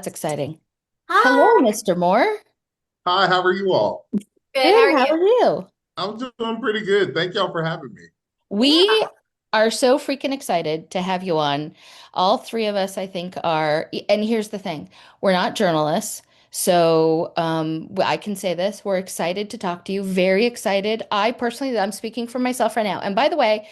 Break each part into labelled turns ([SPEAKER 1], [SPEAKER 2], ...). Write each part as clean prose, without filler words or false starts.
[SPEAKER 1] That's exciting. Hello,
[SPEAKER 2] Hi.
[SPEAKER 1] Mr. Moore.
[SPEAKER 3] Hi, how are you all?
[SPEAKER 2] Good. How
[SPEAKER 1] Good.
[SPEAKER 2] are
[SPEAKER 1] How
[SPEAKER 2] you?
[SPEAKER 1] are you?
[SPEAKER 3] I'm doing pretty good. Thank y'all for having me.
[SPEAKER 1] We
[SPEAKER 2] Yeah.
[SPEAKER 1] are so freaking excited to have you on. All three of us, I think, are, and here's the thing, we're not journalists. So I can say this. We're excited to talk to you. Very excited. I personally, I'm speaking for myself right now. And by the way,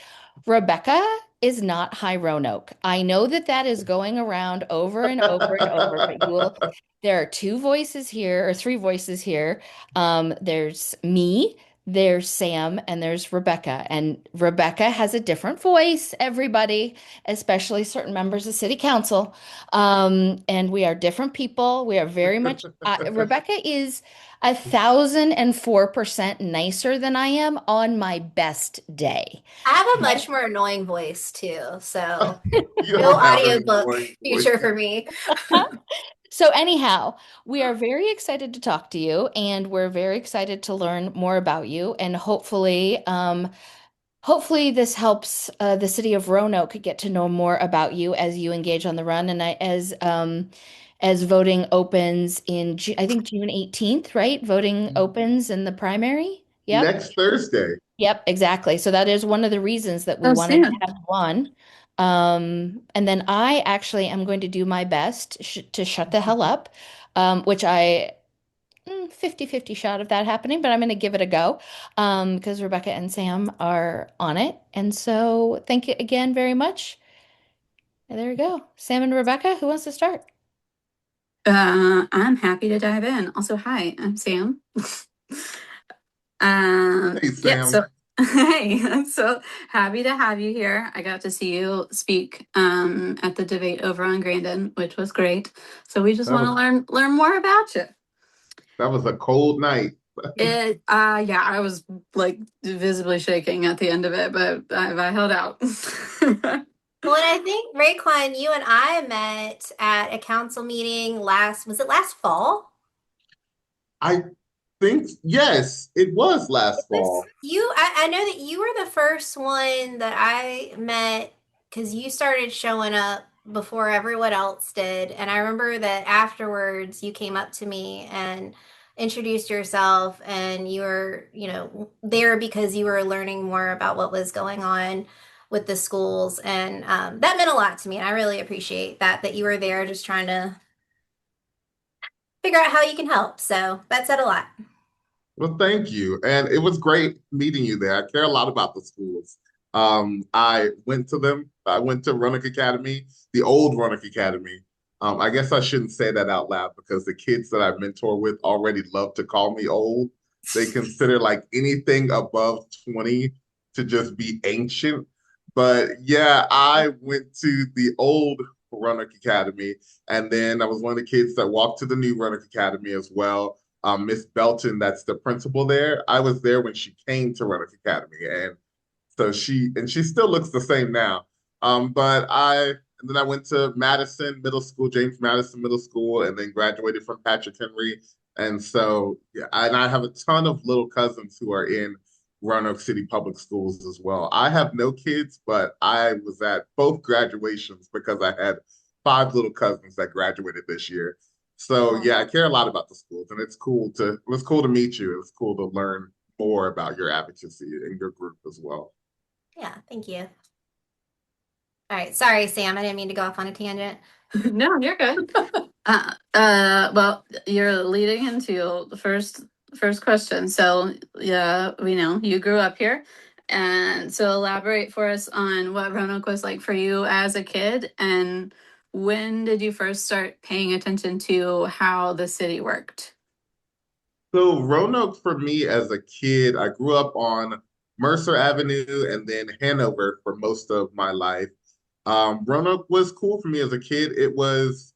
[SPEAKER 1] Rebecca is not HiRoanoke. I know that that is going around over and over and over, but you will, there are two voices here, or three voices here. There's me. There's Sam and there's Rebecca. And Rebecca has a different voice, everybody, especially certain members of city council. And we are different people. We are very much, Rebecca is 1,004% nicer than I am on my best day.
[SPEAKER 2] I have a
[SPEAKER 1] Okay.
[SPEAKER 2] much more annoying voice too, so
[SPEAKER 3] You
[SPEAKER 2] no
[SPEAKER 3] don't have an
[SPEAKER 2] audiobook
[SPEAKER 3] annoying voice.
[SPEAKER 2] future for me.
[SPEAKER 1] So, anyhow, we are very excited to talk to you and we're very excited to learn more about you. And hopefully, this helps the city of Roanoke get to know more about you as you engage on the run and as voting opens in I think June 18th, right? Voting opens in the primary. Yep.
[SPEAKER 3] Next Thursday.
[SPEAKER 1] Yep, exactly. So that is one of the reasons that we
[SPEAKER 2] Oh,
[SPEAKER 1] wanted to
[SPEAKER 2] soon.
[SPEAKER 1] have one. And then I actually am going to do my best sh to shut the hell up, which I 50-50 shot of that happening, but I'm going to give it a go because Rebecca and Sam are on it. And so thank you again very much. And there you go. Sam and Rebecca, who wants to start?
[SPEAKER 4] I'm happy to dive in. Also, hi, I'm Sam.
[SPEAKER 3] Hey,
[SPEAKER 4] Yeah,
[SPEAKER 3] Sam.
[SPEAKER 4] so hey, I'm so happy to have you here. I got to see you speak at the debate over on Grandin, which was great. So we just
[SPEAKER 3] That
[SPEAKER 4] want to
[SPEAKER 3] was
[SPEAKER 4] learn more about you.
[SPEAKER 3] that was a cold night.
[SPEAKER 4] Yeah, I was like visibly shaking at the end of it, but I held out.
[SPEAKER 2] Well, and I think Raekwon, you and I met at a council meeting was it last fall?
[SPEAKER 3] I think yes, it was
[SPEAKER 2] It
[SPEAKER 3] last
[SPEAKER 2] was
[SPEAKER 3] fall.
[SPEAKER 2] I know that you were the first one that I met because you started showing up before everyone else did. And I remember that afterwards you came up to me and introduced yourself and you were, there because you were learning more about what was going on with the schools. And that meant a lot to me. And I really appreciate that you were there just trying to figure out how you can help. So that said a lot.
[SPEAKER 3] Well, thank you. And it was great meeting you there. I care a lot about the schools. I went to them. I went to Roanoke Academy, the old Roanoke Academy. I guess I shouldn't say that out loud because the kids that I mentor with already love to call me old. They consider like anything above 20 to just be ancient. But yeah, I went to the old Roanoke Academy, and then I was one of the kids that walked to the new Roanoke Academy as well. Miss Belton, that's the principal there. I was there when she came to Roanoke Academy, and so she still looks the same now. And then I went to Madison Middle School, James Madison Middle School, and then graduated from Patrick Henry. And so yeah, and I have a ton of little cousins who are in Roanoke City Public Schools as well. I have no kids, but I was at both graduations because I had five little cousins that graduated this year. So yeah, I care a lot about the schools, and it was cool to meet you. It was cool to learn more about your advocacy and your group as well.
[SPEAKER 2] Yeah, thank you. All right. Sorry, Sam. I didn't mean to go off on a tangent.
[SPEAKER 4] No, you're good. Well, you're leading into the first question. So, yeah, we know you grew up here, and so elaborate for us on what Roanoke was like for you as a kid, and when did you first start paying attention to how the city worked?
[SPEAKER 3] So Roanoke for me as a kid, I grew up on Mercer Avenue and then Hanover for most of my life. Roanoke was cool for me as a kid. It was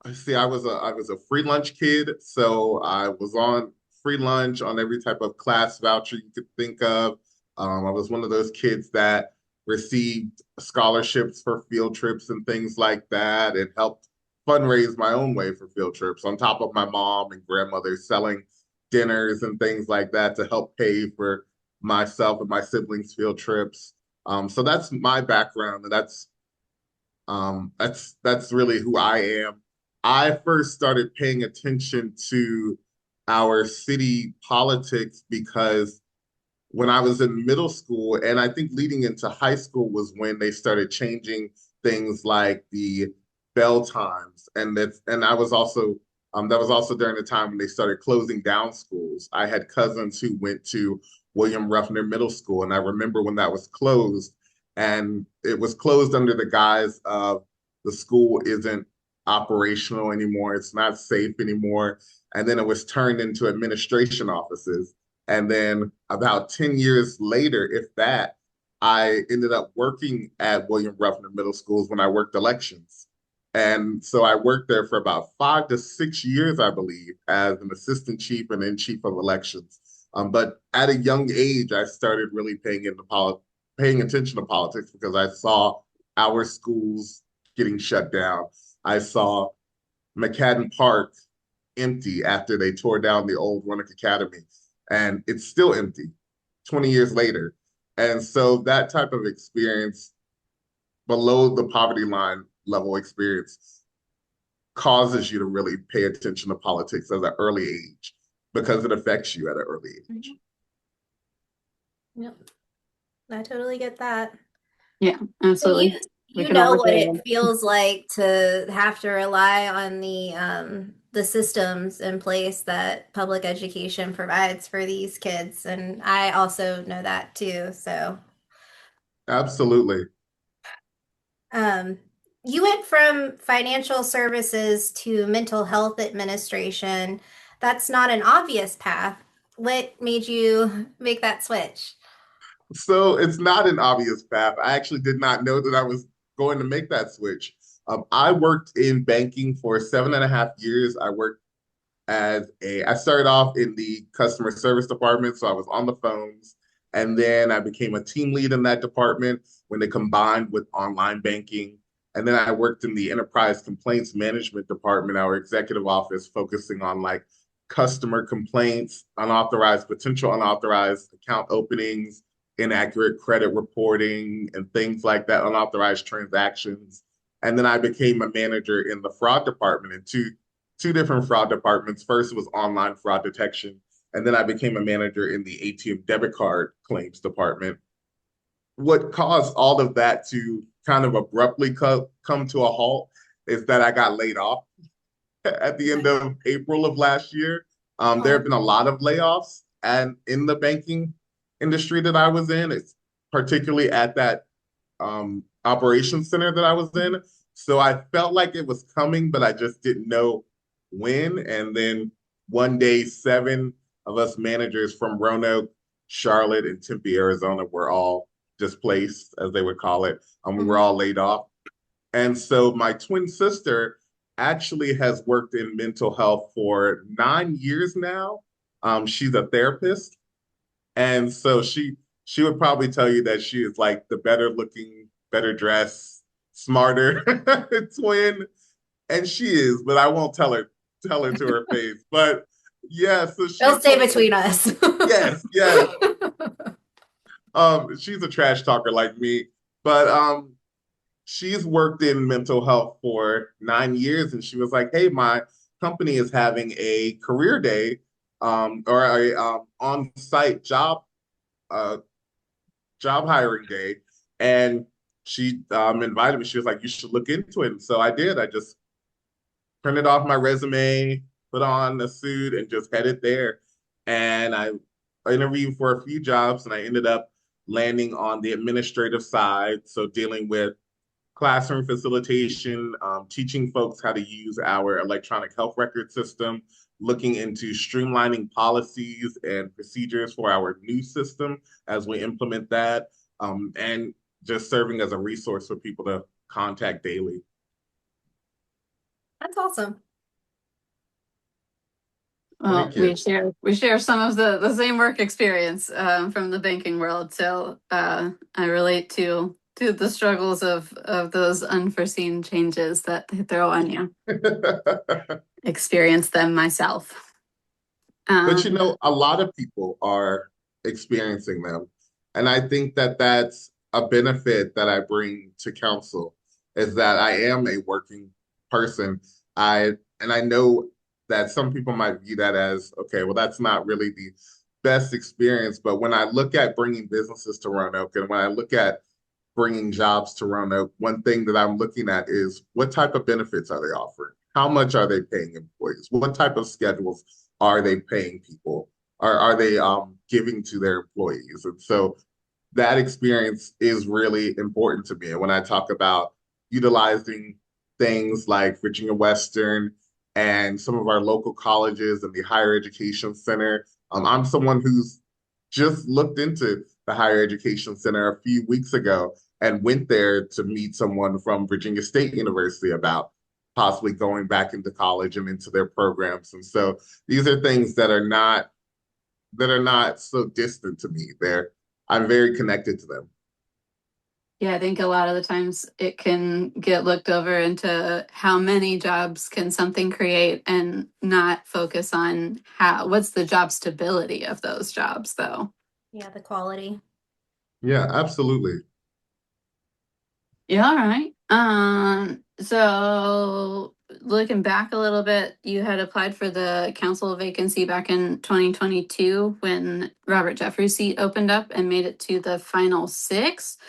[SPEAKER 3] I see. I was a free lunch kid, so I was on free lunch on every type of class voucher you could think of. I was one of those kids that received scholarships for field trips and things like that, and helped fundraise my own way for field trips. On top of my mom and grandmother selling dinners and things like that to help pay for myself and my siblings' field trips. So that's my background, and that's really who I am. I first started paying attention to our city politics because when I was in middle school, and I think leading into high school was when they started changing things like the bell times, and I was also that was also during the time when they started closing down schools. I had cousins who went to William Ruffner Middle School, and I remember when that was closed, and it was closed under the guise of the school isn't operational anymore, it's not safe anymore, and then it was turned into administration offices. And then about 10 years later, if that, I ended up working at William Ruffner Middle Schools when I worked elections. And so I worked there for about 5 to 6 years, I believe, as an assistant chief and then chief of elections. But at a young age, I started really paying attention to politics because I saw our schools getting shut down. I saw McCadden Park empty after they tore down the old Roanoke Academy, and it's still empty 20 years later. And so that type of experience, below the poverty line level experience, causes you to really pay attention to politics at an early age because it affects you at an early age.
[SPEAKER 2] Yep. I totally get that.
[SPEAKER 4] Yeah,
[SPEAKER 2] So
[SPEAKER 4] absolutely. We
[SPEAKER 2] you
[SPEAKER 4] can all
[SPEAKER 2] know what
[SPEAKER 4] agree
[SPEAKER 2] it
[SPEAKER 4] there.
[SPEAKER 2] feels like to have to rely on the systems in place that public education provides for these kids, and I also know that too. So,
[SPEAKER 3] Absolutely.
[SPEAKER 2] um, you went from financial services to mental health administration. That's not an obvious path. What made you make that switch?
[SPEAKER 3] So it's not an obvious path. I actually did not know that I was going to make that switch. I worked in banking for 7.5 years. I started off in the customer service department, so I was on the phones, and then I became a team lead in that department when they combined with online banking. And then I worked in the enterprise complaints management department, our executive office, focusing on like customer complaints, potential unauthorized account openings, inaccurate credit reporting, and things like that, unauthorized transactions. And then I became a manager in the fraud department in two different fraud departments. First was online fraud detection, and then I became a manager in the ATM debit card claims department. What caused all of that to kind of abruptly come to a halt is that I got laid off at the end of April of last year. There have
[SPEAKER 2] Oh,
[SPEAKER 3] been a lot of layoffs and in the banking industry that I was in. It's particularly at that operations center that I was in. So I felt like it was coming, but I just didn't know when. And then one day, seven of us managers from Roanoke, Charlotte, and Tempe, Arizona were all displaced, as they would call it. We were
[SPEAKER 2] mhm.
[SPEAKER 3] all laid off. And so my twin sister actually has worked in mental health for 9 years now. She's a therapist, and so she would probably tell you that she is like the better looking, better dressed, smarter twin, and she is, but I won't tell her to her face. But yeah, so
[SPEAKER 2] It'll
[SPEAKER 3] she
[SPEAKER 2] stay
[SPEAKER 3] told me,
[SPEAKER 2] between us.
[SPEAKER 3] yes, yes. She's a trash talker like me, but she's worked in mental health for 9 years, and she was like, "Hey, my company is having a career day, or a on-site uh, job hiring day," and she invited me. She was like, "You should look into it." And so I did. I just printed off my resume, put on a suit, and just headed there. And I interviewed for a few jobs, and I ended up landing on the administrative side, so dealing with classroom facilitation, teaching folks how to use our electronic health record system, looking into streamlining policies and procedures for our new system as we implement that, and just serving as a resource for people to contact daily.
[SPEAKER 2] That's awesome.
[SPEAKER 4] Well,
[SPEAKER 3] Thank you.
[SPEAKER 4] we share some of the same work experience from the banking world. So I relate to the struggles of those unforeseen changes that they throw on you. Experience them myself.
[SPEAKER 3] But you
[SPEAKER 4] Um,
[SPEAKER 3] know, a lot of people are experiencing them. And I think that that's a benefit that I bring to council is that I am a working person. I know that some people might view that as, okay, well, that's not really the best experience. But when I look at bringing businesses to Roanoke and when I look at bringing jobs to Roanoke, one thing that I'm looking at is what type of benefits are they offering? How much are they paying employees? What type of schedules are they paying people? Are they giving to their employees? And so that experience is really important to me. And when I talk about utilizing things like Virginia Western and some of our local colleges and the higher education center, I'm someone who's just looked into the higher education center a few weeks ago and went there to meet someone from Virginia State University about possibly going back into college and into their programs. And so these are things that are not so distant to me. I'm very connected to them.
[SPEAKER 4] Yeah, I think a lot of the times it can get looked over into how many jobs can something create and not focus on what's the job stability of those jobs, though.
[SPEAKER 2] Yeah, the quality.
[SPEAKER 3] Yeah, absolutely.
[SPEAKER 4] Yeah, all right. So looking back a little bit, you had applied for the council vacancy back in 2022 when Robert Jeffrey's seat opened up and made it to the final six.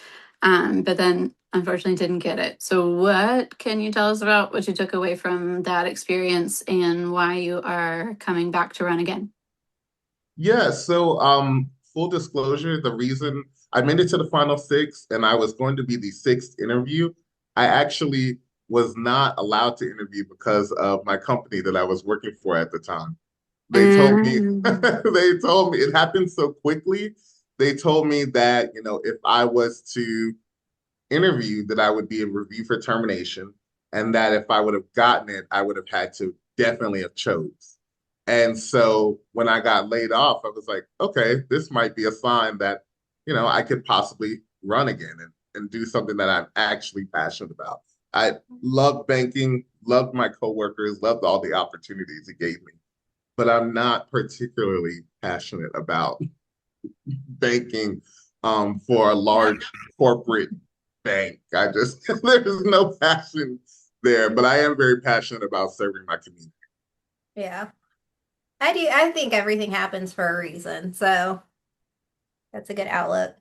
[SPEAKER 4] But then unfortunately didn't get it. So what can you tell us about what you took away from that experience and why you are coming back to run again?
[SPEAKER 3] Yeah, so full disclosure, the reason I made it to the final six and I was going to be the sixth interview, I actually was not allowed to interview because of my company that I was working for at the time. They told me
[SPEAKER 4] Mm.
[SPEAKER 3] they told me it happened so quickly. They told me that, if I was to interview that I would be in review for termination and that if I would have gotten it, I would have had to definitely have chose. And so when I got laid off, I was like, okay, this might be a sign that, I could possibly run again and do something that I'm actually passionate about. I love banking, loved my coworkers, loved all the opportunities it gave me, but I'm not particularly passionate about banking for a large corporate bank. There's no passion there, but I am very passionate about serving my community.
[SPEAKER 2] Yeah. I do. I think everything happens for a reason. So that's a good outlook.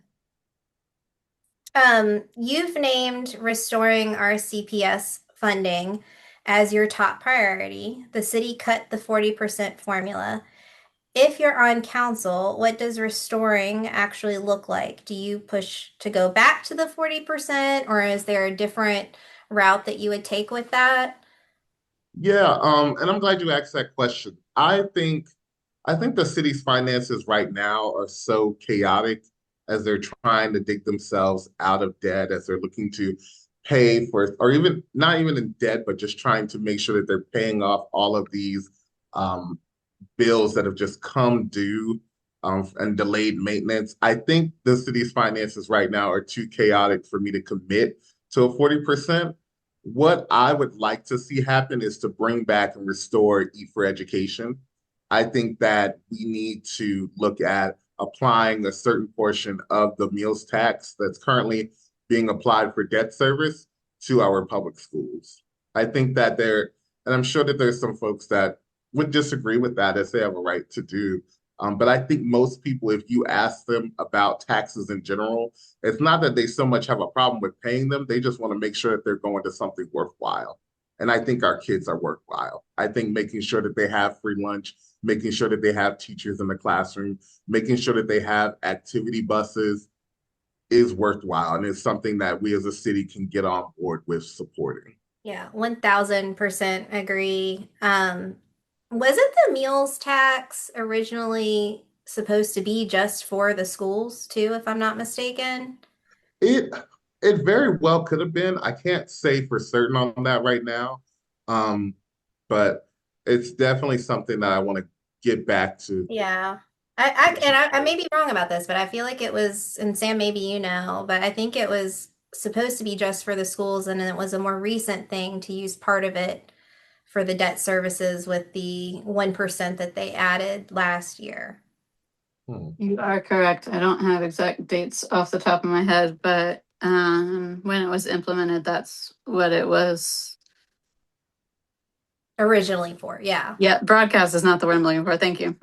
[SPEAKER 2] You've named restoring our CPS funding as your top priority. The city cut the 40% formula. If you're on council, what does restoring actually look like? Do you push to go back to the 40%, or is there a different route that you would take with that?
[SPEAKER 3] Yeah, and I'm glad you asked that question. I think the city's finances right now are so chaotic as they're trying to dig themselves out of debt, as they're looking to pay for, or even not even in debt, but just trying to make sure that they're paying off all of these um, bills that have just come due and delayed maintenance. I think the city's finances right now are too chaotic for me to commit to a 40%. What I would like to see happen is to bring back and restore Eat for Education. I think that we need to look at applying a certain portion of the meals tax that's currently being applied for debt service to our public schools. I think that and I'm sure that there's some folks that would disagree with that as they have a right to do. But I think most people, if you ask them about taxes in general, it's not that they so much have a problem with paying them. They just want to make sure that they're going to something worthwhile. And I think our kids are worthwhile. I think making sure that they have free lunch, making sure that they have teachers in the classroom, making sure that they have activity buses is worthwhile. And it's something that we as a city can get on board with supporting.
[SPEAKER 2] Yeah, 1000% agree. Wasn't the meals tax originally supposed to be just for the schools too, if I'm not mistaken?
[SPEAKER 3] It it very well could have been. I can't say for certain on that right now. Um, but it's definitely something that I want to get back to.
[SPEAKER 2] Yeah. I may be wrong about this, but I feel like it was, and Sam, maybe you know, but I think it was supposed to be just for the schools, and it was a more recent thing to use part of it for the debt services with the 1% that they added last year.
[SPEAKER 3] Hmm.
[SPEAKER 4] You are correct. I don't have exact dates off the top of my head, but when it was implemented, that's what it was.
[SPEAKER 2] Originally for, yeah.
[SPEAKER 4] Yeah, broadcast is not the word I'm looking for. Thank you.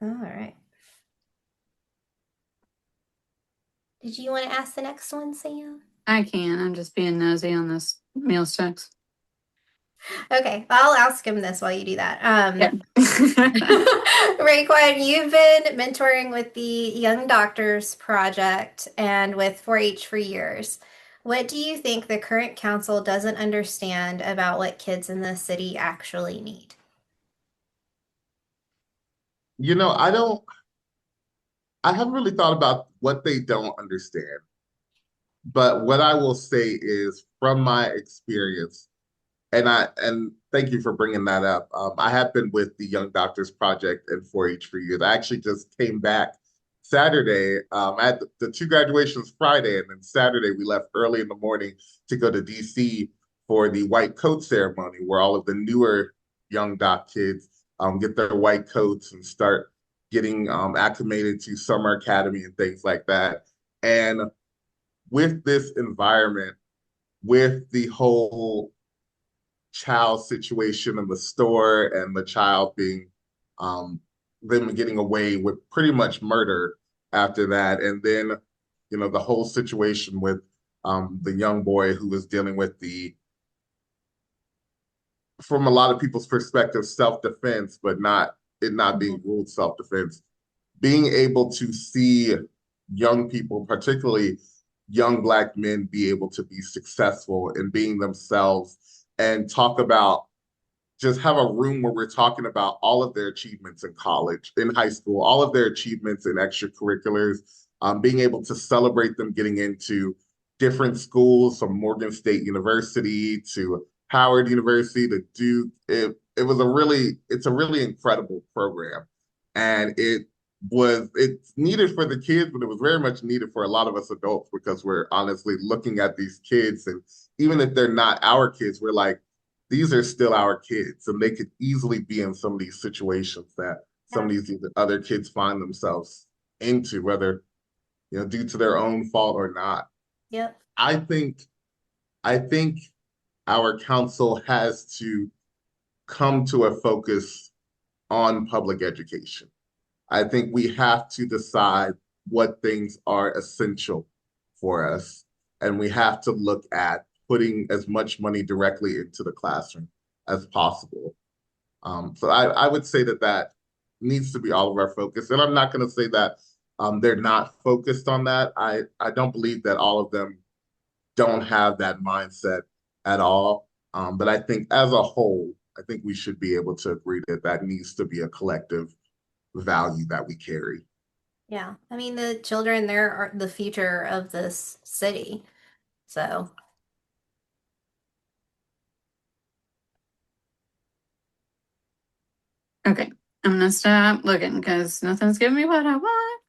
[SPEAKER 2] All right. Did you want to ask the next one, Sam?
[SPEAKER 4] I can. I'm just being nosy on this meals checks.
[SPEAKER 2] Okay, I'll ask him this while you do that.
[SPEAKER 4] Yeah.
[SPEAKER 2] Raekwon, you've been mentoring with the Young Doctors Project and with 4-H for years. What do you think the current council doesn't understand about what kids in the city actually need?
[SPEAKER 3] You know, I haven't really thought about what they don't understand. But what I will say is from my experience, and thank you for bringing that up. I have been with the Young Doctors Project and 4-H for years. I actually just came back Saturday. I had the two graduations Friday, and then Saturday we left early in the morning to go to DC for the white coat ceremony, where all of the newer young doc kids get their white coats and start getting acclimated to summer academy and things like that. And with this environment, with the whole child situation in the store and the child being them getting away with pretty much murder after that, and then the whole situation with the young boy who was dealing with the, from a lot of people's perspective, self-defense, but not being ruled self-defense. Being able to see young people, particularly young Black men, be able to be successful in being themselves and talk about, just have a room where we're talking about all of their achievements in college, in high school, all of their achievements in extracurriculars, being able to celebrate them getting into different schools from Morgan State University to Howard University to Duke. It's a really incredible program. And it's needed for the kids, but it was very much needed for a lot of us adults because we're honestly looking at these kids, and even if they're not our kids, we're like, these are still our kids, and they could easily be in some of these situations that some of these other kids find themselves into, whether due to their own fault or not.
[SPEAKER 2] Yep.
[SPEAKER 3] I think I think our council has to come to a focus on public education. I think we have to decide what things are essential for us, and we have to look at putting as much money directly into the classroom as possible. So I would say that needs to be all of our focus. And I'm not going to say that they're not focused on that. I don't believe that all of them don't have that mindset at all. But I think as a whole, I think we should be able to agree that that needs to be a collective value that we carry.
[SPEAKER 2] Yeah. I mean, the children, they're the future of this city. So,
[SPEAKER 4] Okay, I'm gonna stop looking because nothing's giving me what I want.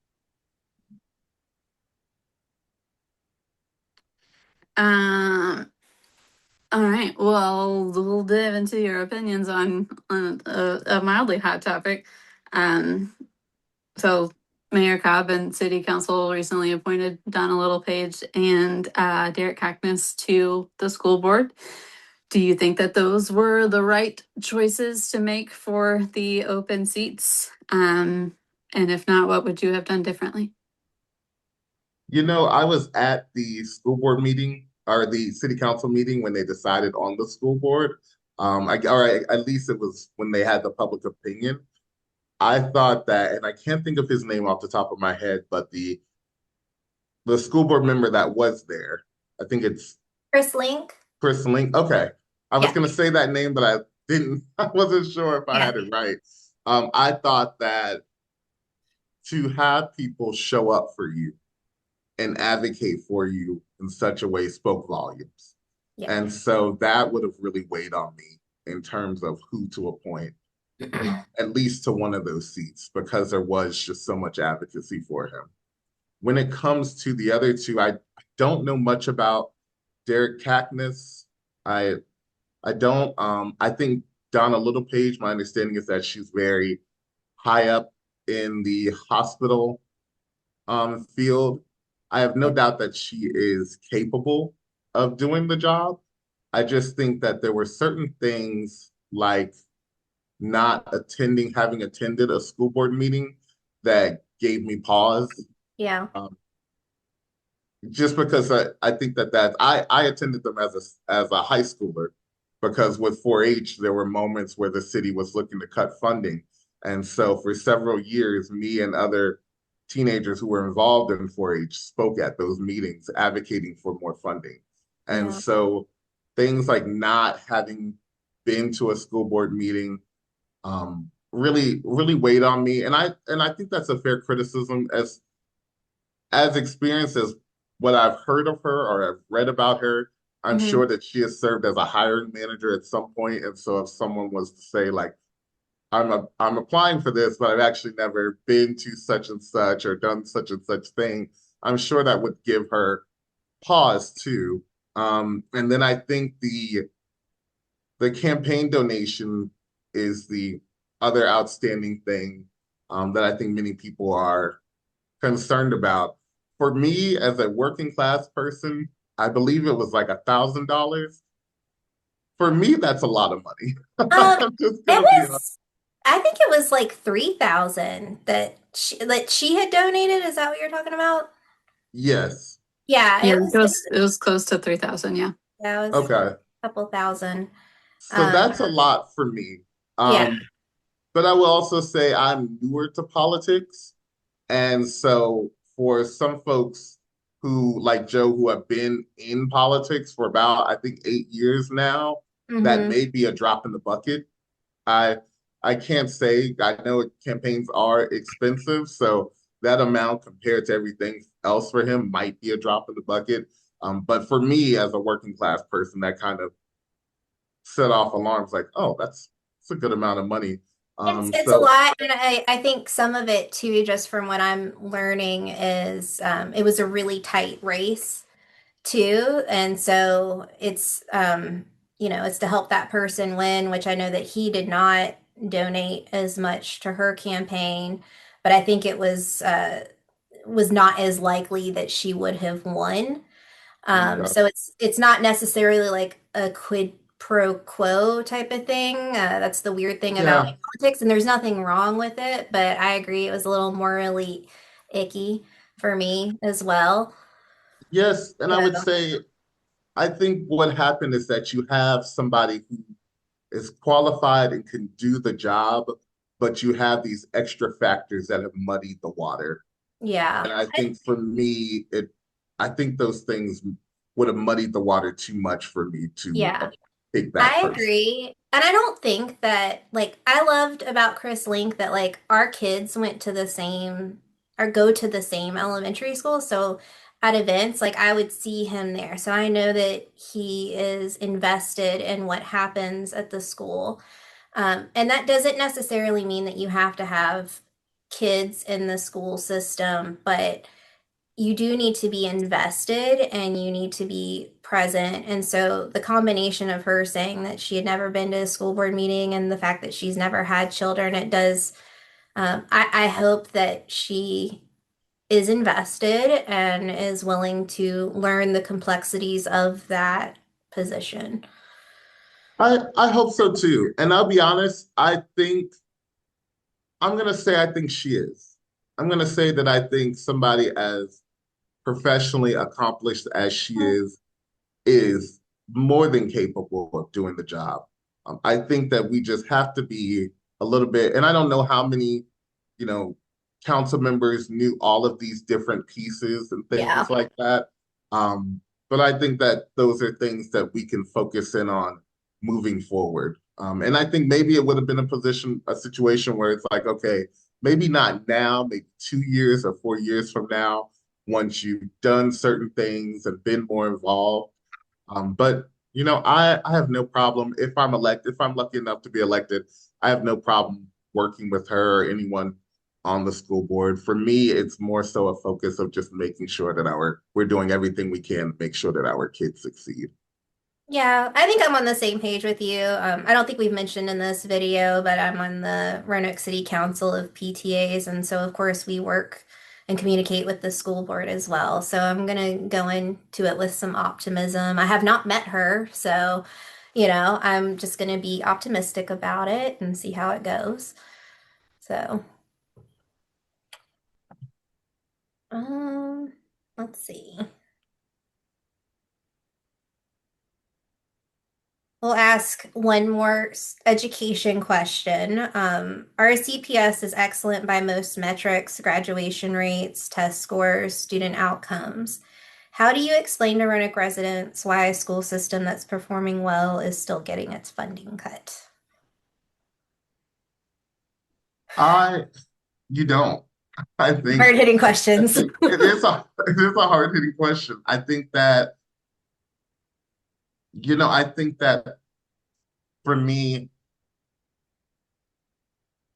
[SPEAKER 4] All right. Well, we'll dive into your opinions on a mildly hot topic. Um, so Mayor Cobb and City Council recently appointed Donna Littlepage and Derek Hackness to the school board. Do you think that those were the right choices to make for the open seats? And if not, what would you have done differently?
[SPEAKER 3] I was at the school board meeting or the city council meeting when they decided on the school board. Or at least it was when they had the public opinion. I thought that, and I can't think of his name off the top of my head, but the school board member that was there, I think it's
[SPEAKER 2] Chris Link.
[SPEAKER 3] Chris Link. Okay, I was
[SPEAKER 2] Yeah.
[SPEAKER 3] going to say that name, but I didn't. I wasn't sure if I
[SPEAKER 2] Yeah.
[SPEAKER 3] had it right. I thought that to have people show up for you and advocate for you in such a way spoke volumes.
[SPEAKER 2] Yeah.
[SPEAKER 3] And so that would have really weighed on me in terms of who to appoint, at least to one of those seats, because there was just so much advocacy for him. When it comes to the other two, I don't know much about Derek Cackness. I don't. I think Donna Littlepage, my understanding is that she's very high up in the hospital field. I have no doubt that she is capable of doing the job. I just think that there were certain things like not attending, having attended a school board meeting that gave me pause.
[SPEAKER 2] Yeah.
[SPEAKER 3] Um, just because I think that I attended them as a high schooler because with 4-H there were moments where the city was looking to cut funding. And so for several years, me and other teenagers who were involved in 4-H spoke at those meetings advocating for more funding. And
[SPEAKER 2] Yeah.
[SPEAKER 3] so things like not having been to a school board meeting really weighed on me. And I think that's a fair criticism as experienced as what I've heard of her or I've read about her. I'm
[SPEAKER 2] Hmm.
[SPEAKER 3] sure that she has served as a hiring manager at some point. And so if someone was to say like, I'm applying for this, but I've actually never been to such and such or done such and such thing, I'm sure that would give her pause too. And then I think the campaign donation is the other outstanding thing that I think many people are concerned about. For me, as a working class person, I believe it was like $1,000. For me, that's a lot of money.
[SPEAKER 2] Um,
[SPEAKER 3] I'm just
[SPEAKER 2] it
[SPEAKER 3] gonna be honest.
[SPEAKER 2] was, I think it was like 3,000 that she had donated. Is that what you're talking about?
[SPEAKER 3] Yes.
[SPEAKER 2] Yeah,
[SPEAKER 4] Yeah,
[SPEAKER 2] it
[SPEAKER 4] it was close to 3,000. Yeah.
[SPEAKER 2] yeah, it was
[SPEAKER 3] Okay.
[SPEAKER 2] a couple thousand.
[SPEAKER 3] So
[SPEAKER 2] Um,
[SPEAKER 3] that's a lot for me.
[SPEAKER 2] yeah.
[SPEAKER 3] But I will also say I'm newer to politics. And so for some folks who, like Joe, who have been in politics for about, I think, 8 years now, that
[SPEAKER 2] Hmm.
[SPEAKER 3] may be a drop in the bucket. I I can't say. I know campaigns are expensive, so that amount compared to everything else for him might be a drop in the bucket. But for me, as a working class person, that kind of set off alarms like, oh, that's a good amount of money.
[SPEAKER 2] It's a
[SPEAKER 3] So
[SPEAKER 2] lot, and I think some of it too, just from what I'm learning, is it was a really tight race too, and so it's to help that person win, which I know that he did not donate as much to her campaign, but I think it was not as likely that she would have won.
[SPEAKER 3] okay.
[SPEAKER 2] So it's not necessarily like a quid pro quo type of thing. That's the weird thing about
[SPEAKER 3] Yeah,
[SPEAKER 2] politics, and there's nothing wrong with it, but I agree it was a little morally icky for me as well.
[SPEAKER 3] yes, and I would
[SPEAKER 2] So,
[SPEAKER 3] say I think what happened is that you have somebody who is qualified and can do the job, but you have these extra factors that have muddied the water.
[SPEAKER 2] yeah.
[SPEAKER 3] And I think for me, I think those things would have muddied the water too much for me to
[SPEAKER 2] Yeah.
[SPEAKER 3] pick that
[SPEAKER 2] I
[SPEAKER 3] person.
[SPEAKER 2] agree. And I don't think that, like, I loved about Chris Link that, like, our kids went to the same or go to the same elementary school. So at events, like, I would see him there. So I know that he is invested in what happens at the school. And that doesn't necessarily mean that you have to have kids in the school system, but you do need to be invested and you need to be present. And so the combination of her saying that she had never been to a school board meeting and the fact that she's never had children, it does, I hope that she is invested and is willing to learn the complexities of that position.
[SPEAKER 3] I hope so too. And I'll be honest, I'm gonna say I think she is. I'm gonna say that I think somebody as professionally accomplished as she is more than capable of doing the job. I think that we just have to be a little bit, and I don't know how many, you know, council members knew all of these different pieces and
[SPEAKER 2] Yeah.
[SPEAKER 3] things like that. Um, but I think that those are things that we can focus in on moving forward. And I think maybe it would have been a situation where it's like, okay, maybe not now, maybe 2 years or 4 years from now, once you've done certain things and been more involved. But I have no problem if I'm lucky enough to be elected, I have no problem working with her or anyone on the school board. For me, it's more so a focus of just making sure that we're doing everything we can to make sure that our kids succeed.
[SPEAKER 2] Yeah, I think I'm on the same page with you. I don't think we've mentioned in this video, but I'm on the Roanoke City Council of PTAs, and so of course we work and communicate with the school board as well. So I'm going to go into it with some optimism. I have not met her, so I'm just going to be optimistic about it and see how it goes. So, um, let's see. We'll ask one more education question. Our CPS is excellent by most metrics, graduation rates, test scores, student outcomes. How do you explain to Roanoke residents why a school system that's performing well is still getting its funding cut?
[SPEAKER 3] I you don't. I think
[SPEAKER 2] Hard-hitting questions.
[SPEAKER 3] it is a hard-hitting question. I think that for me,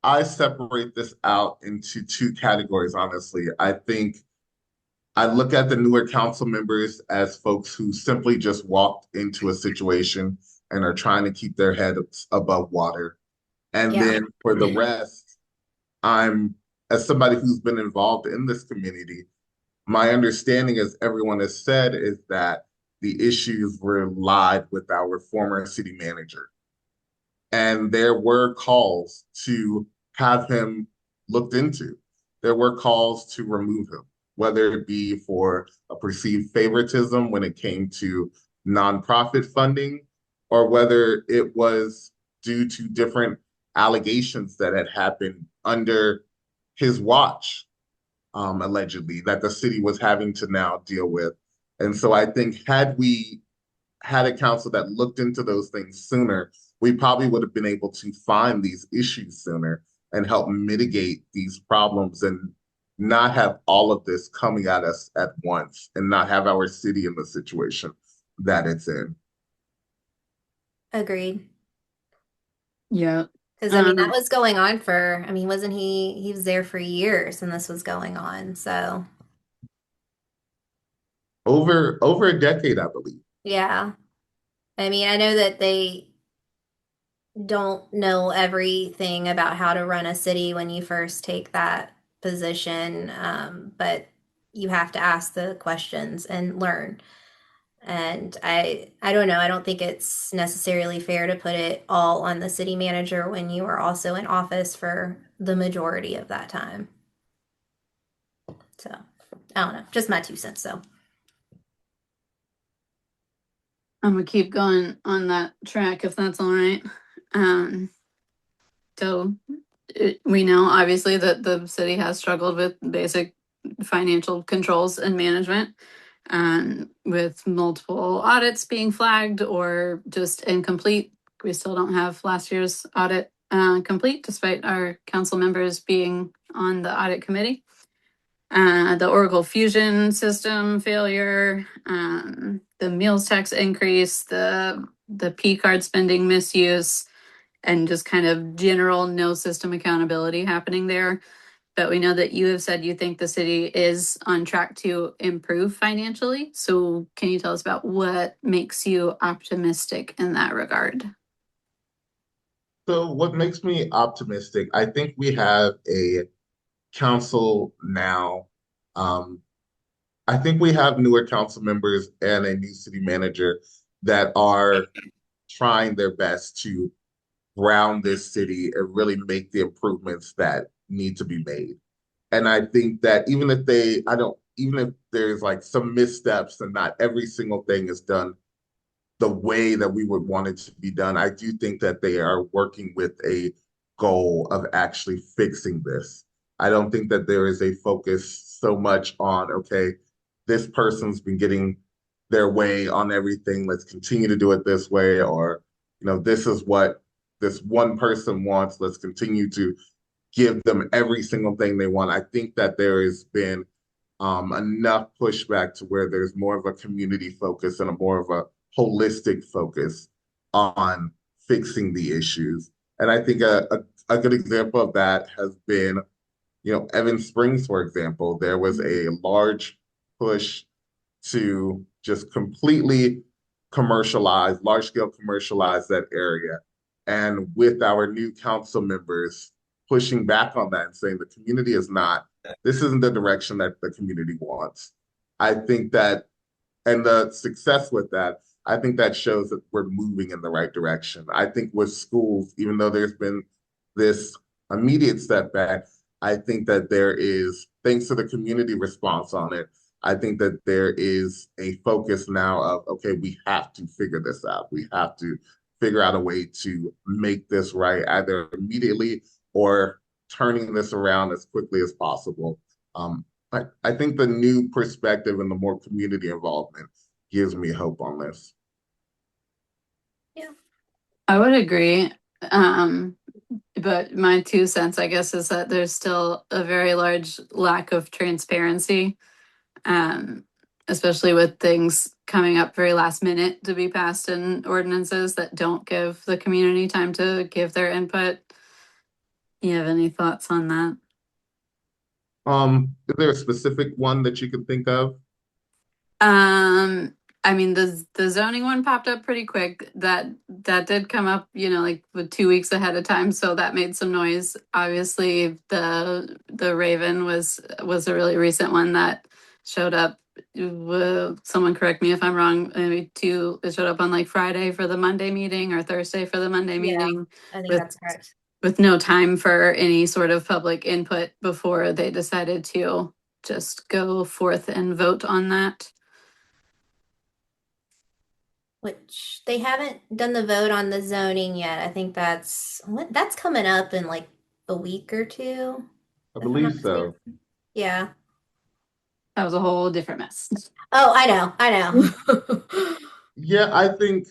[SPEAKER 3] I separate this out into two categories, honestly. I think I look at the newer council members as folks who simply just walked into a situation and are trying to keep their heads above water. And
[SPEAKER 2] Yeah.
[SPEAKER 3] then for the rest, I'm, as somebody who's been involved in this community, my understanding, as everyone has said, is that the issues were live with our former city manager. And there were calls to have him looked into. There were calls to remove him, whether it be for a perceived favoritism when it came to nonprofit funding, or whether it was due to different allegations that had happened under his watch, allegedly, that the city was having to now deal with. And so I think had we had a council that looked into those things sooner, we probably would have been able to find these issues sooner and help mitigate these problems and not have all of this coming at us at once and not have our city in the situation that it's in.
[SPEAKER 2] Agreed.
[SPEAKER 4] Yeah.
[SPEAKER 2] Because that was going on for, wasn't he was there for years and this was going on. So,
[SPEAKER 3] Over a decade, I believe.
[SPEAKER 2] yeah. I know that they don't know everything about how to run a city when you first take that position, but you have to ask the questions and learn. And I don't know. I don't think it's necessarily fair to put it all on the city manager when you were also in office for the majority of that time. So I don't know. Just my 2 cents, though.
[SPEAKER 4] I'm gonna keep going on that track if that's all right. So we know obviously that the city has struggled with basic financial controls and management, with multiple audits being flagged or just incomplete. We still don't have last year's audit complete, despite our council members being on the audit committee. The Oracle Fusion system failure, the meals tax increase, the P card spending misuse, and just kind of general no system accountability happening there. But we know that you have said you think the city is on track to improve financially. So can you tell us about what makes you optimistic in that regard?
[SPEAKER 3] So, what makes me optimistic? I think we have a council now. Um, I think we have newer council members and a new city manager that are trying their best to ground this city and really make the improvements that need to be made. And I think that even if there's like some missteps and not every single thing is done the way that we would want it to be done, I do think that they are working with a goal of actually fixing this. I don't think that there is a focus so much on, okay, this person's been getting their way on everything. Let's continue to do it this way. Or, this is what this one person wants. Let's continue to give them every single thing they want. I think that there has been enough pushback to where there's more of a community focus and a more of a holistic focus on fixing the issues. And I think a good example of that has been, Evan Springs, for example. There was a large push to just completely large scale commercialize that area. And with our new council members pushing back on that and saying the community is not, this isn't the direction that the community wants. I think that, and the success with that, I think that shows that we're moving in the right direction. I think with schools, even though there's been this immediate setback, I think that there is, thanks to the community response on it, I think that there is a focus now of, okay, we have to figure this out. We have to figure out a way to make this right, either immediately or turning this around as quickly as possible. I think the new perspective and the more community involvement gives me hope on this.
[SPEAKER 2] Yeah.
[SPEAKER 4] I would agree. But my 2 cents, I guess, is that there's still a very large lack of transparency, um, especially with things coming up very last minute to be passed in ordinances that don't give the community time to give their input. You have any thoughts on that?
[SPEAKER 3] Is there a specific one that you can think of?
[SPEAKER 4] Um, I mean the zoning one popped up pretty quick. That did come up, like with 2 weeks ahead of time, so that made some noise. Obviously, the Raven was a really recent one that showed up. Someone correct me if I'm wrong. Maybe it showed up on like Friday for the Monday meeting or Thursday for the Monday
[SPEAKER 2] Yeah,
[SPEAKER 4] meeting
[SPEAKER 2] I think
[SPEAKER 4] with
[SPEAKER 2] that's correct.
[SPEAKER 4] with no time for any sort of public input before they decided to just go forth and vote on that.
[SPEAKER 2] Which they haven't done the vote on the zoning yet. I think that's coming up in like a week or two,
[SPEAKER 3] I
[SPEAKER 2] if I'm not
[SPEAKER 3] believe so.
[SPEAKER 2] mistaken. Yeah.
[SPEAKER 4] That was a whole different mess.
[SPEAKER 2] Oh, I know.
[SPEAKER 3] Yeah, I think,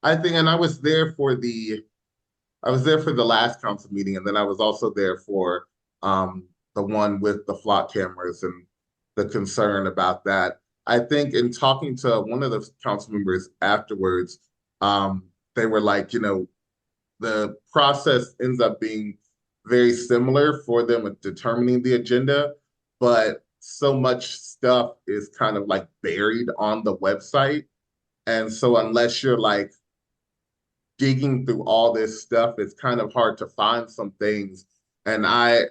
[SPEAKER 3] and I was there for the last council meeting, and then I was also there for the one with the flock cameras and the concern about that. I think in talking to one of the council members afterwards, they were like, the process ends up being very similar for them at determining the agenda, but so much stuff is kind of like buried on the website. And so unless you're like digging through all this stuff, it's kind of hard to find some things. And I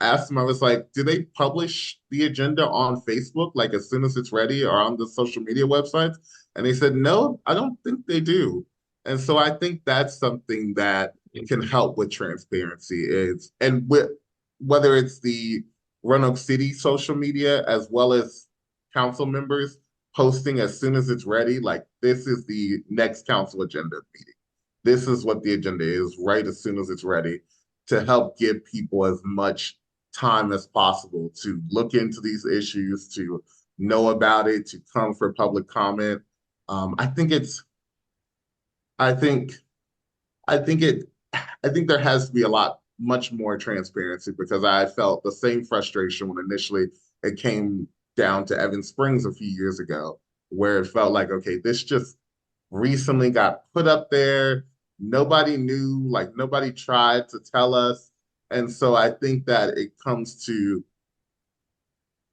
[SPEAKER 3] asked them, I was like, do they publish the agenda on Facebook, like as soon as it's ready, or on the social media websites? And they said, no, I don't think they do. And so I think that's something that can help with transparency is, and with whether it's the Roanoke City social media as well as council members posting as soon as it's ready, like this is the next council agenda meeting. This is what the agenda is right as soon as it's ready to help give people as much time as possible to look into these issues, to know about it, to come for public comment. I think it's, I think, I think it, I think there has to be a lot, much more transparency because I felt the same frustration when initially it came down to Evan Springs a few years ago, where it felt like, okay, this just recently got put up there. Nobody knew, like nobody tried to tell us. And so I think that it comes to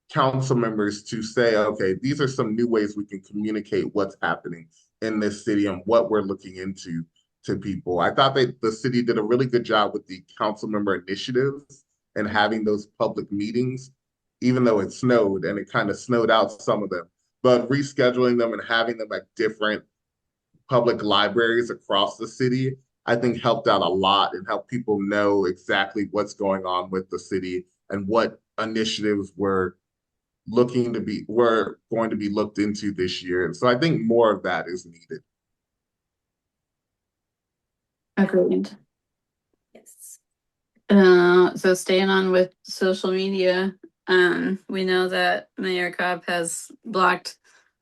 [SPEAKER 3] council members to say, okay, these are some new ways we can communicate what's happening in this city and what we're looking into to people. I thought that the city did a really good job with the council member initiatives and having those public meetings, even though it snowed and it kind of snowed out some of them, but rescheduling them and having them at different public libraries across the city, I think helped out a lot and helped people know exactly what's going on with the city and what initiatives were going to be looked into this year. And so I think more of that is needed.
[SPEAKER 4] Agreed.
[SPEAKER 2] Yes.
[SPEAKER 4] So staying on with social media, we know that Mayor Cobb has blocked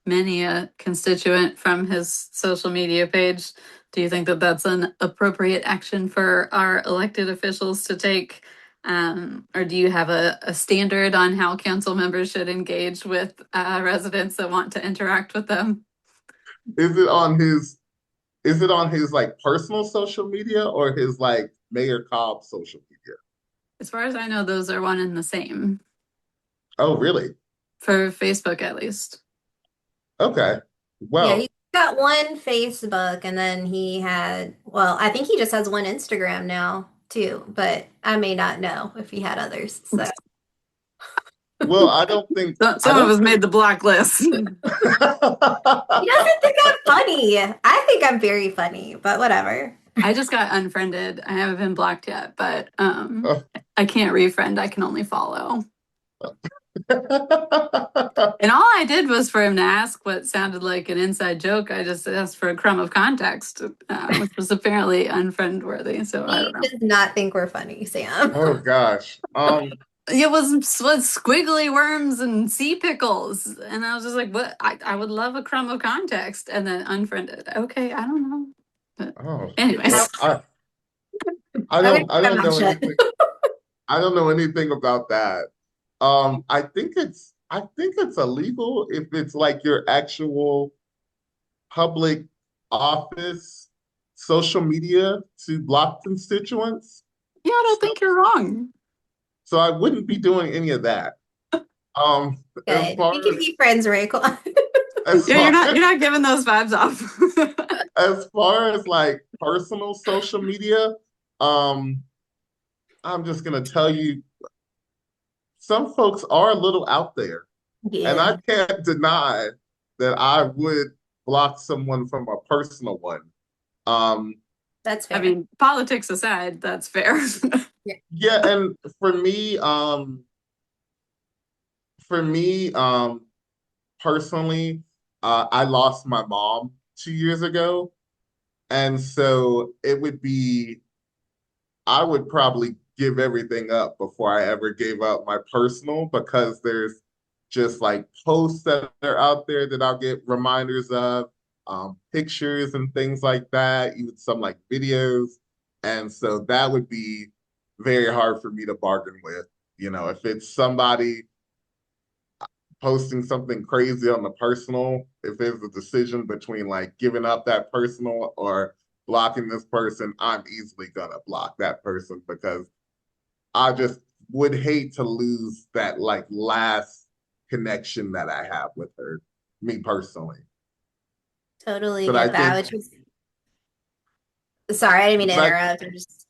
[SPEAKER 4] many a constituent from his social media page. Do you think that that's an appropriate action for our elected officials to take? Or do you have a standard on how council members should engage with residents that want to interact with them?
[SPEAKER 3] Is it on his is it on his like personal social media or his like Mayor Cobb social media?
[SPEAKER 4] As far as I know, those are one and the same,
[SPEAKER 3] Oh, really?
[SPEAKER 4] for Facebook at least.
[SPEAKER 3] Okay.
[SPEAKER 2] Yeah, he's
[SPEAKER 3] Well,
[SPEAKER 2] got one Facebook and then he had, well, I think he just has one Instagram now. too, but I may not know if he had others. So
[SPEAKER 3] Well, I don't think I
[SPEAKER 4] Some of
[SPEAKER 3] don't
[SPEAKER 4] us made
[SPEAKER 3] think
[SPEAKER 4] the blacklist.
[SPEAKER 2] he doesn't think I'm funny. I think I'm very funny, but whatever.
[SPEAKER 4] I just got unfriended. I haven't been blocked yet, but I can't refriend. I can only follow. And all I did was for him to ask what sounded like an inside joke. I just asked for a crumb of context, which was apparently unfriend worthy. So I don't
[SPEAKER 2] He
[SPEAKER 4] know.
[SPEAKER 2] does not think we're funny, Sam.
[SPEAKER 3] Oh gosh.
[SPEAKER 4] It was squiggly worms and sea pickles, and I was just like, "What? I would love a crumb of context." And then unfriended. Okay, I don't know. But
[SPEAKER 3] Oh,
[SPEAKER 4] anyways,
[SPEAKER 3] well, I
[SPEAKER 2] I'm gonna
[SPEAKER 3] don't I
[SPEAKER 2] keep my
[SPEAKER 3] don't
[SPEAKER 2] mouth
[SPEAKER 3] know
[SPEAKER 2] shut.
[SPEAKER 3] anything. I don't know anything about that. I think it's illegal if it's like your actual public office social media to block constituents.
[SPEAKER 4] yeah, I don't
[SPEAKER 3] So,
[SPEAKER 4] think you're wrong.
[SPEAKER 3] so I wouldn't be doing any of that. Um, as
[SPEAKER 2] Good.
[SPEAKER 3] far
[SPEAKER 2] We can be friends, Raekwon.
[SPEAKER 3] as
[SPEAKER 4] Yeah,
[SPEAKER 3] far
[SPEAKER 4] you're not giving those vibes off.
[SPEAKER 3] as far as like personal social media, um, I'm just gonna tell you, some folks are a little out there. And
[SPEAKER 2] Yeah,
[SPEAKER 3] I can't deny that I would block someone from a personal one. Um,
[SPEAKER 2] that's
[SPEAKER 4] I
[SPEAKER 2] fair.
[SPEAKER 4] mean, politics aside, that's fair.
[SPEAKER 2] Yeah.
[SPEAKER 3] yeah, and for me, personally, I lost my mom 2 years ago, and so it would be I would probably give everything up before I ever gave up my personal because there's just like posts that are out there that I'll get reminders of, pictures and things like that, even some like videos. And so that would be very hard for me to bargain with. You know, if it's somebody posting something crazy on the personal, if there's a decision between like giving up that personal or blocking this person, I'm easily gonna block that person because I just would hate to lose that like last connection that I have with her, me personally.
[SPEAKER 2] Totally
[SPEAKER 3] But I
[SPEAKER 2] get that.
[SPEAKER 3] think,
[SPEAKER 2] Which is sorry, I didn't mean to
[SPEAKER 3] but I,
[SPEAKER 2] interrupt. I'm just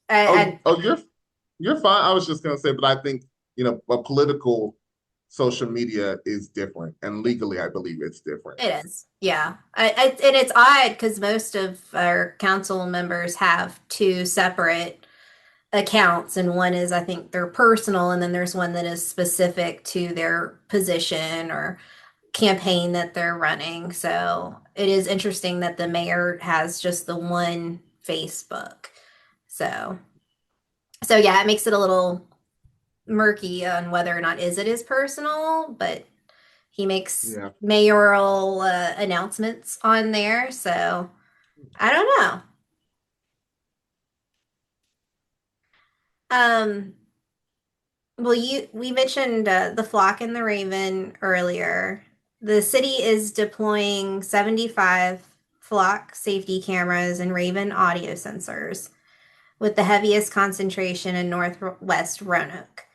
[SPEAKER 3] oh, you're fine. I was just gonna say, but I think, a political social media is different, and legally, I believe it's different.
[SPEAKER 2] it is. Yeah. And it's odd because most of our council members have two separate accounts, and one is, I think, their personal, and then there's one that is specific to their position or campaign that they're running. So it is interesting that the mayor has just the one Facebook. So, so yeah, it makes it a little murky on whether or not is it is personal, but he makes
[SPEAKER 3] Yeah.
[SPEAKER 2] mayoral announcements on there. So I don't know. Um, well, we mentioned the flock and the raven earlier. The city is deploying 75 flock safety cameras and raven audio sensors, with the heaviest concentration in Northwest Roanoke.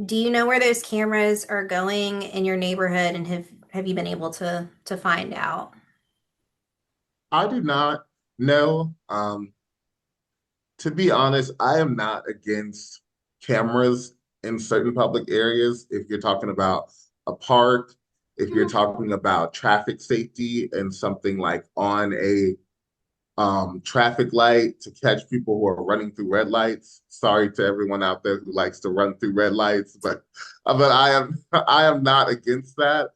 [SPEAKER 2] Do you know where those cameras are going in your neighborhood, and have you been able to find out?
[SPEAKER 3] I do not know. To be honest, I am not against cameras in certain public areas. If you're talking about a park, if you're talking about traffic safety and something like on a traffic light to catch people who are running through red lights. Sorry to everyone out there who likes to run through red lights, but I am not against that.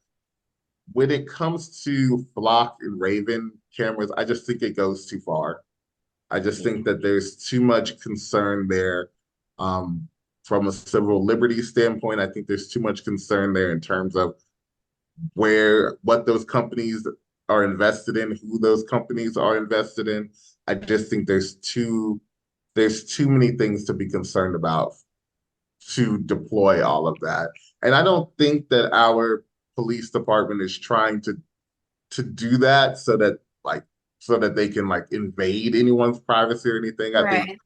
[SPEAKER 3] When it comes to flock and raven cameras, I just think it goes too far. I just think that there's too much concern there. From a civil liberties standpoint, I think there's too much concern there in terms of what those companies are invested in, who those companies are invested in. I just think there's too many things to be concerned about to deploy all of that. And I don't think that our police department is trying to do that so that they can like invade anyone's privacy or anything.
[SPEAKER 2] Right.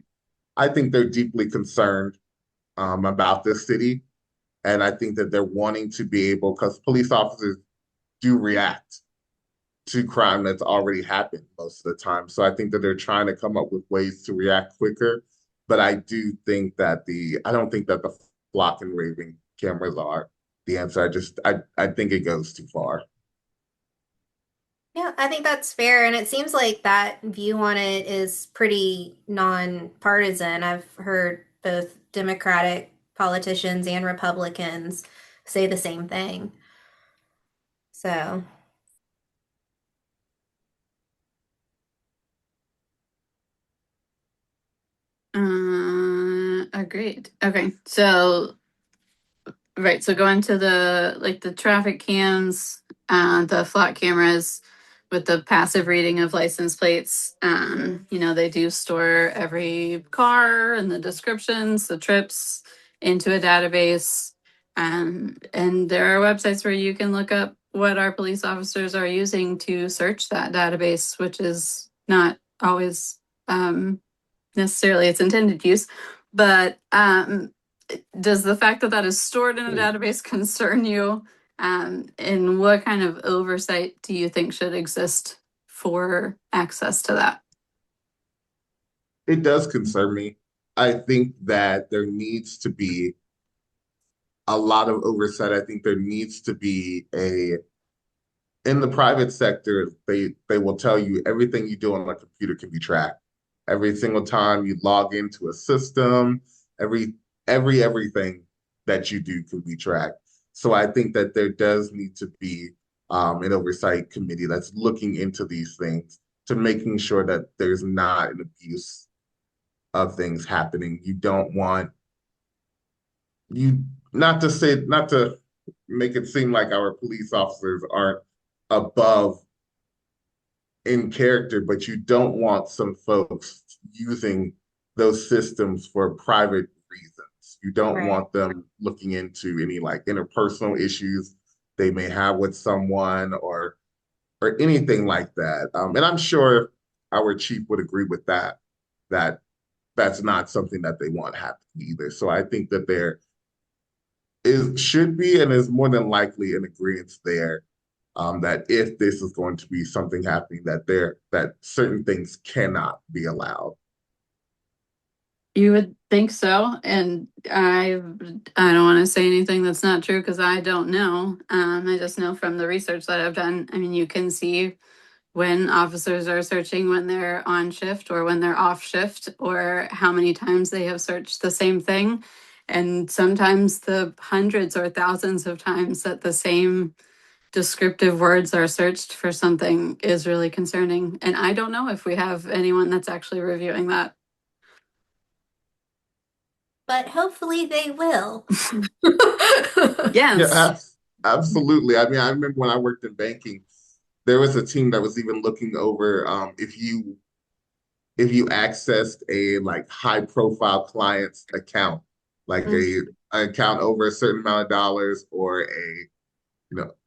[SPEAKER 3] I think they're deeply concerned about this city. And I think that they're wanting to be able, because police officers do react to crime that's already happened most of the time. So I think that they're trying to come up with ways to react quicker. but I do think that I don't think that the flock and raving cameras are the answer. I think it goes too far.
[SPEAKER 2] Yeah, I think that's fair. And it seems like that view on it is pretty nonpartisan. I've heard both Democratic politicians and Republicans say the same thing. So,
[SPEAKER 4] Agreed. Okay, so right, so going to the traffic cams, the flock cameras with the passive reading of license plates. They do store every car and the descriptions, the trips into a database. And there are websites where you can look up what our police officers are using to search that database, which is not always necessarily its intended use. But does the fact that that is stored in a database concern you? And what kind of oversight do you think should exist for access to that?
[SPEAKER 3] It does concern me. I think that there needs to be a lot of oversight. I think there needs to be in the private sector, they will tell you everything you do on a computer can be tracked. Every single time you log into a system, every everything that you do can be tracked. So I think that there does need to be an oversight committee that's looking into these things to making sure that there's not an abuse of things happening. You don't want you not to make it seem like our police officers aren't above in character, but you don't want some folks using those systems for private reasons. You don't
[SPEAKER 2] right.
[SPEAKER 3] want them looking into any like interpersonal issues they may have with someone or anything like that. And I'm sure our chief would agree with that, that that's not something that they want happening either. So I think that there is should be and is more than likely an agreement there that if this is going to be something happening, that certain things cannot be allowed.
[SPEAKER 4] You would think so, and I don't want to say anything that's not true because I don't know. I just know from the research that I've done. I mean, you can see when officers are searching when they're on shift or when they're off shift, or how many times they have searched the same thing. And sometimes the hundreds or thousands of times that the same descriptive words are searched for something is really concerning. And I don't know if we have anyone that's actually reviewing that.
[SPEAKER 2] But hopefully they will.
[SPEAKER 3] Yeah,
[SPEAKER 4] Yes.
[SPEAKER 3] absolutely. I mean, I remember when I worked in banking, there was a team that was even looking over if you accessed a like high profile client's account, like
[SPEAKER 2] Mm.
[SPEAKER 3] an account over a certain amount of dollars or a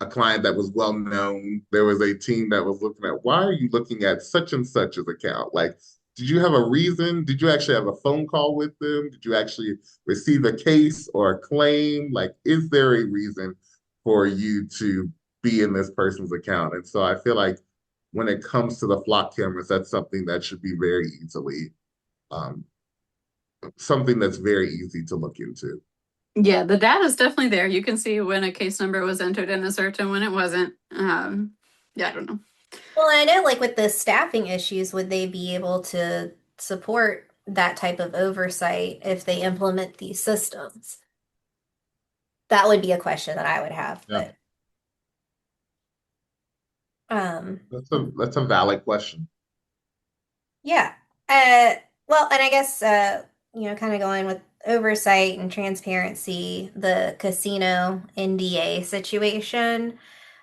[SPEAKER 3] client that was well known, there was a team that was looking at why are you looking at such and such's account? Like, did you have a reason? Did you actually have a phone call with them? Did you actually receive a case or a claim? Like, is there a reason for you to be in this person's account? And so I feel like when it comes to the flock cameras, that's something that should be very easily um, something that's very easy to look into.
[SPEAKER 4] Yeah, the data is definitely there. You can see when a case number was entered in a search and when it wasn't. Yeah, I don't know.
[SPEAKER 2] Well, I know, like with the staffing issues, would they be able to support that type of oversight if they implement these systems? That would be a question that I would have,
[SPEAKER 3] Yeah,
[SPEAKER 2] but um,
[SPEAKER 3] that's a valid question.
[SPEAKER 2] yeah. Well, and I guess kind of going with oversight and transparency, the casino NDA situation.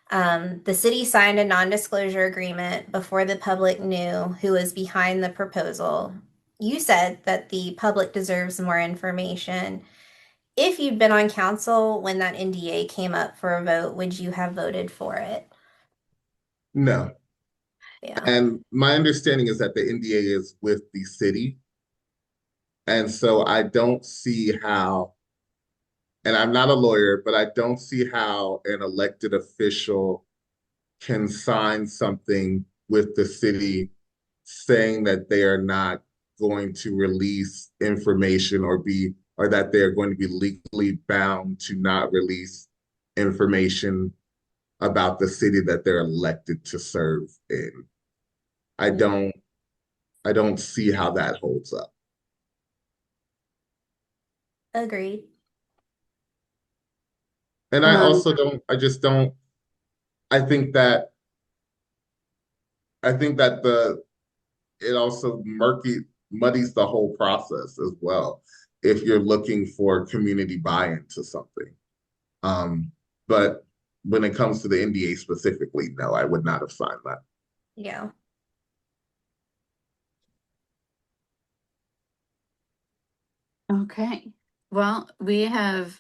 [SPEAKER 2] The city signed a non-disclosure agreement before the public knew who was behind the proposal. You said that the public deserves more information. If you'd been on council when that NDA came up for a vote, would you have voted for it?
[SPEAKER 3] No.
[SPEAKER 2] Yeah.
[SPEAKER 3] And my understanding is that the NDA is with the city. And so I don't see how, and I'm not a lawyer, but I don't see how an elected official can sign something with the city saying that they are not going to release information or that they're going to be legally bound to not release information about the city that they're elected to serve in. I don't I don't see how that holds up.
[SPEAKER 2] Agreed.
[SPEAKER 3] And I just don't, I think that, I think that it also muddies the whole process as well if you're looking for community buy-in to something. Um, but when it comes to the NDA specifically, no, I would not have signed that.
[SPEAKER 2] Yeah.
[SPEAKER 4] Okay. Well, we have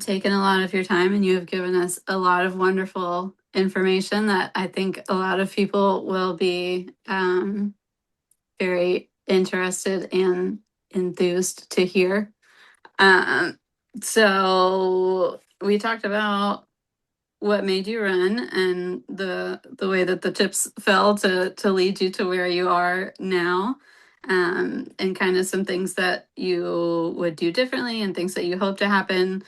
[SPEAKER 4] taken a lot of your time and you have given us a lot of wonderful information that I think a lot of people will be very interested and enthused to hear. Um, so we talked about what made you run and the way that the chips fell to lead you to where you are now, and kind of some things that you would do differently and things that you hope to happen.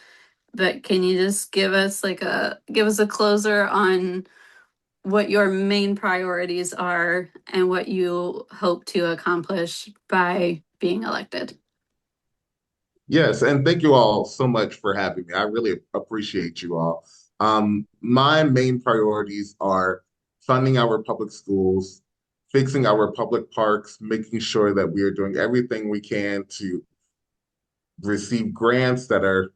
[SPEAKER 4] But can you just give us a closer on what your main priorities are and what you hope to accomplish by being elected?
[SPEAKER 3] Yes, and thank you all so much for having me. I really appreciate you all. My main priorities are funding our public schools, fixing our public parks, making sure that we are doing everything we can to receive grants that are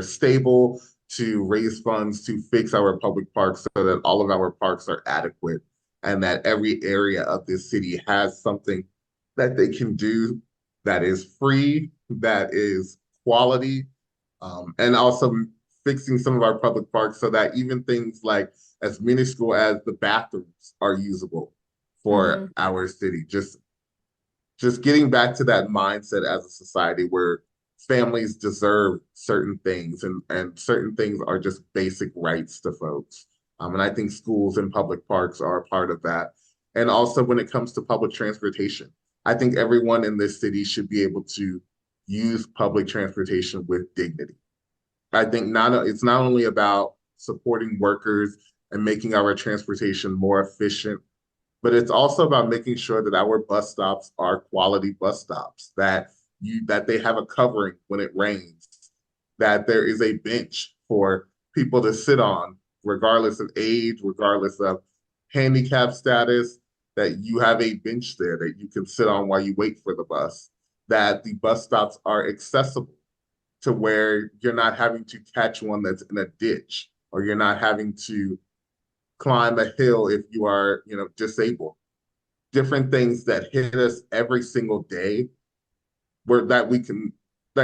[SPEAKER 3] stable, to raise funds to fix our public parks so that all of our parks are adequate and that every area of this city has something that they can do that is free, that is quality, and also fixing some of our public parks so that even things like as minuscule as the bathrooms are usable for
[SPEAKER 2] Mhm.
[SPEAKER 3] our city. Just getting back to that mindset as a society where families deserve certain things and certain things are just basic rights to folks. And I think schools and public parks are a part of that. And also when it comes to public transportation, I think everyone in this city should be able to use public transportation with dignity. I think it's not only about supporting workers and making our transportation more efficient, but it's also about making sure that our bus stops are quality bus stops, that they have a covering when it rains, that there is a bench for people to sit on, regardless of age, regardless of handicap status, that you have a bench there that you can sit on while you wait for the bus, that the bus stops are accessible to where you're not having to catch one that's in a ditch or you're not having to climb a hill if you are, disabled. Different things that hit us every single day where that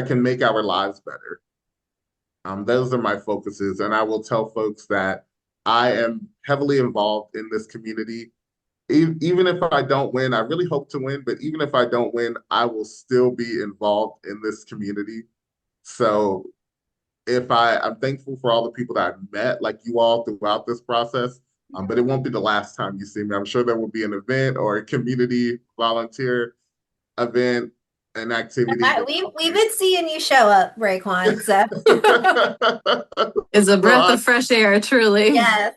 [SPEAKER 3] can make our lives better. Those are my focuses, and I will tell folks that I am heavily involved in this community. Even if I don't win, I really hope to win, but even if I don't win, I will still be involved in this community. So I'm thankful for all the people that I've met, like you all, throughout this process. But it won't be the last time you see me. I'm sure there will be an event or a community volunteer event, an activity.
[SPEAKER 2] We've been seeing you show up, Raekwon. So
[SPEAKER 4] It's a breath
[SPEAKER 3] So
[SPEAKER 4] of fresh air, truly.
[SPEAKER 2] yes.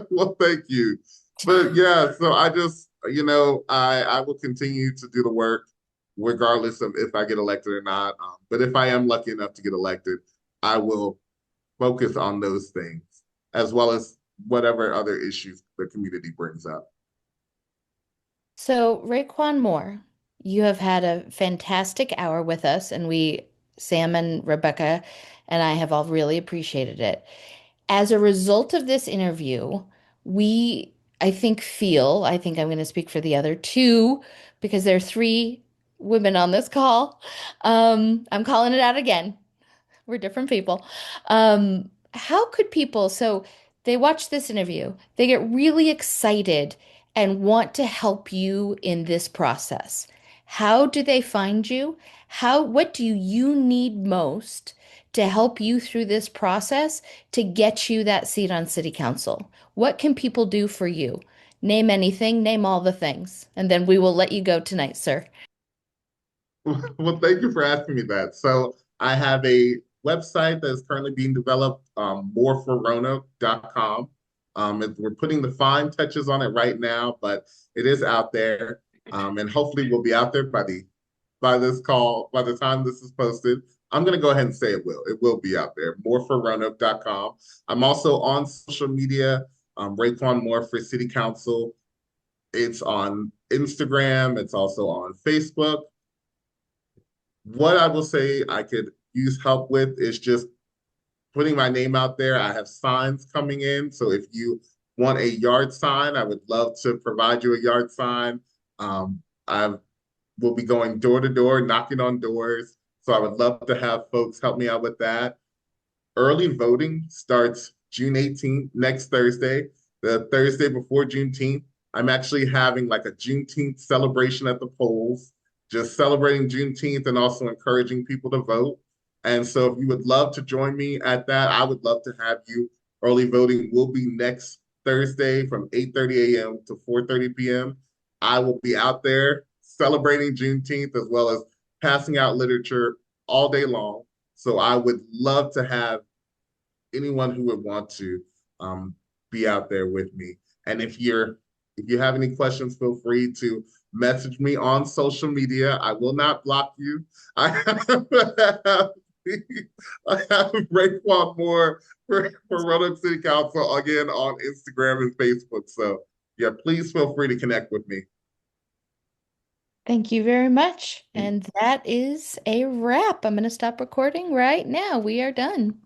[SPEAKER 3] well, thank you. But yeah, so I just, I will continue to do the work regardless of if I get elected or not. But if I am lucky enough to get elected, I will focus on those things as well as whatever other issues the community brings up.
[SPEAKER 1] So, Raekwon Moore, you have had a fantastic hour with us, and Sam and Rebecca and I have all really appreciated it. As a result of this interview, we, I think I'm going to speak for the other two because there are three women on this call. I'm calling it out again. We're different people. How could people, so they watch this interview, they get really excited and want to help you in this process. How do they find you? What do you need most to help you through this process to get you that seat on city council? What can people do for you? Name anything, name all the things, and then we will let you go tonight, sir.
[SPEAKER 3] Well, thank you for asking me that. So I have a website that is currently being developed, moreforroanoke.com. We're putting the fine touches on it right now, but it is out there. And hopefully we'll be out there by this call, by the time this is posted. I'm going to go ahead and say it will. It will be out there, moreforroanoke.com. I'm also on social media, Raekwon Moore for City Council. It's on Instagram. It's also on Facebook. What I will say I could use help with is just putting my name out there. I have signs coming in. So if you want a yard sign, I would love to provide you a yard sign. I will be going door to door, knocking on doors. So I would love to have folks help me out with that. Early voting starts June 18th, next Thursday, the Thursday before Juneteenth. I'm actually having like a Juneteenth celebration at the polls, just celebrating Juneteenth and also encouraging people to vote. And so if you would love to join me at that, I would love to have you. Early voting will be next Thursday from 8:30 a.m. to 4:30 p.m. I will be out there celebrating Juneteenth as well as passing out literature all day long. So I would love to have anyone who would want to be out there with me. And if you have any questions, feel free to message me on social media. I will not block you. I have, I have Raekwon Moore for Roanoke City Council again on Instagram and Facebook. So yeah, please feel free to connect with me.
[SPEAKER 1] Thank you very much. And that is a wrap. I'm going to stop recording right now. We are done.